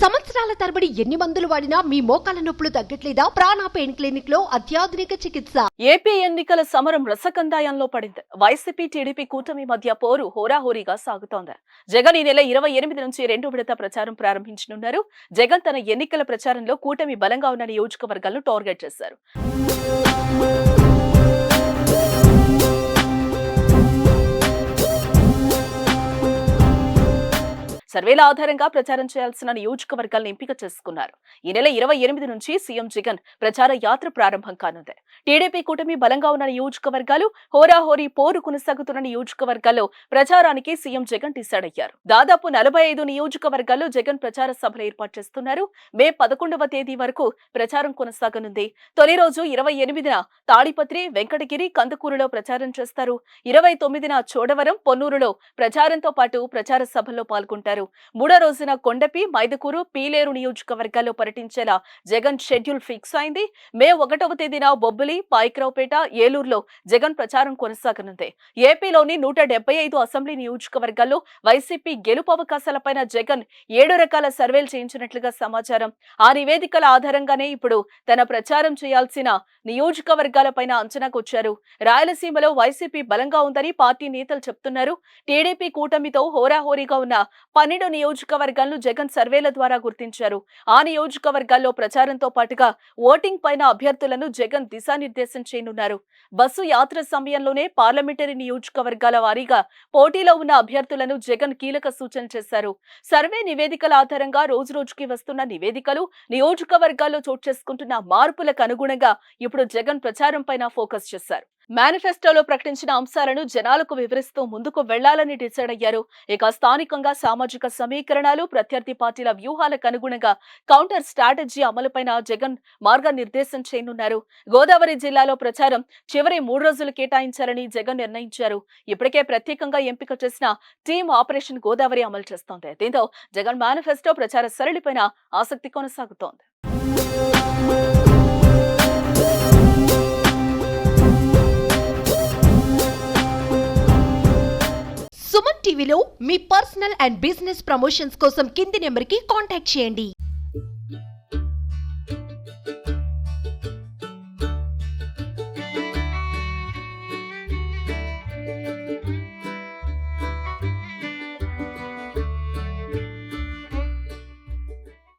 సంవత్సరాల తరబడి ఎన్ని మందులు వాడినా మీ మోకాల నొప్పులు తగ్గట్లేదా? ప్రాణ పెయిన్ క్లినిక్ లో అత్యాధునిక చికిత్స. ఏపీ ఎన్నికల సమరం రసకందాయంలో పడింది. వైసీపీ టీడీపీ కూటమి మధ్య పోరు హోరాహోరీగా సాగుతోంది. జగన్ ఈ నెల 28 నుంచి 2వ విడత ప్రచారం ప్రారంభించనున్నారు. జగన్ తన ఎన్నికల ప్రచారంలో కూటమి బలంగా ఉన్న నియోజకవర్గాలను టార్గెట్ చేశారు. సర్వేల ఆధారంగా ప్రచారం చేయాల్సిన నియోజకవర్గాలను ఎంపిక చేసుకున్నారు. ఈ నెల 28 నుంచి సీఎం జగన్ ప్రచార యాత్ర ప్రారంభం కానుంది. టీడీపీ కూటమి బలంగా ఉన్న నియోజకవర్గాలు, హోరాహోరీ పోరు కొనసాగుతున్న నియోజకవర్గాల్లో ప్రచారానికి సీఎం జగన్ డిసైడ్ అయ్యారు. దాదాపు 45 నియోజకవర్గాల్లో జగన్ ప్రచార సభలు ఏర్పాటు చేస్తున్నారు. మే 11వ తేదీ వరకు ప్రచారం కొనసాగనుంది. తొలి రోజు 28న తాడిపత్రి, వెంకటగిరి, కందుకూరులో ప్రచారం చేస్తారు. 29న చోడవరం, పొన్నూరులో ప్రచారంతో పాటు ప్రచార సభల్లో పాల్గొంటారు. మూడో రోజున కొండపి, మైదుకూరు, పీలేరు నియోజకవర్గాల్లో పర్యటించేలా జగన్ షెడ్యూల్ ఫిక్స్ అయింది. మే 1వ తేదీన బొబ్బిలి, పాయకరావుపేట, ఏలూరులో జగన్ ప్రచారం కొనసాగనుంది. ఏపీలోని 175 అసెంబ్లీ నియోజకవర్గాల్లో వైసీపీ గెలుపు అవకాశాలపైన జగన్ 7 రకాల సర్వేలు చేయించినట్లుగా సమాచారం. ఆ నివేదికల ఆధారంగానే ఇప్పుడు తన ప్రచారం చేయాల్సిన నియోజకవర్గాలపైన అంచనాకొచ్చారు. రాయలసీమలో వైసీపీ బలంగా ఉందని పార్టీ నేతలు చెప్తున్నారు. టీడీపీ కూటమితో హోరాహోరీగా ఉన్న 12 నియోజకవర్గాలను జగన్ సర్వేల ద్వారా గుర్తించారు. ఆ నియోజకవర్గాల్లో ప్రచారంతో పాటుగా ఓటింగ్ పైన అభ్యర్థులను జగన్ దిశానిర్దేశం చేయనున్నారు. బస్సు యాత్ర సమయంలోనే పార్లమెంటరీ నియోజకవర్గాల వారీగా పోటీలో ఉన్న అభ్యర్థులను జగన్ కీలక సూచన చేశారు. సర్వే నివేదికల ఆధారంగా రోజురోజుకి వస్తున్న నివేదికలు, నియోజకవర్గాల్లో చోటు చేసుకుంటున్న మార్పులకు అనుగుణంగా ఇప్పుడు జగన్ ప్రచారం పైన ఫోకస్ చేశారు. మేనిఫెస్టోలో ప్రకటించిన అంశాలను జనాలకు వివరిస్తూ ముందుకు వెళ్లాలని డిసైడ్ అయ్యారు. ఇక స్థానికంగా సామాజిక సమీకరణాలు, ప్రత్యర్థి పార్టీల వ్యూహాలకు అనుగుణంగా కౌంటర్ స్ట్రాటజీ అమలుపైన జగన్ మార్గనిర్దేశం చేయనున్నారు. గోదావరి జిల్లాలో ప్రచారం చివరి 3 రోజులు కేటాయించాలని జగన్ నిర్ణయించారు. ఇప్పటికే ప్రత్యేకంగా ఎంపిక చేసిన టీం ఆపరేషన్ గోదావరి అమలు చేస్తోంది. దీంతో జగన్ మేనిఫెస్టో ప్రచార సరళిపైన ఆసక్తి కొనసాగుతోంది. సుమన్ టీవీలో మీ పర్సనల్ అండ్ బిజినెస్ ప్రమోషన్స్ కోసం కింది నెంబర్కి కాంటాక్ట్ చేయండి.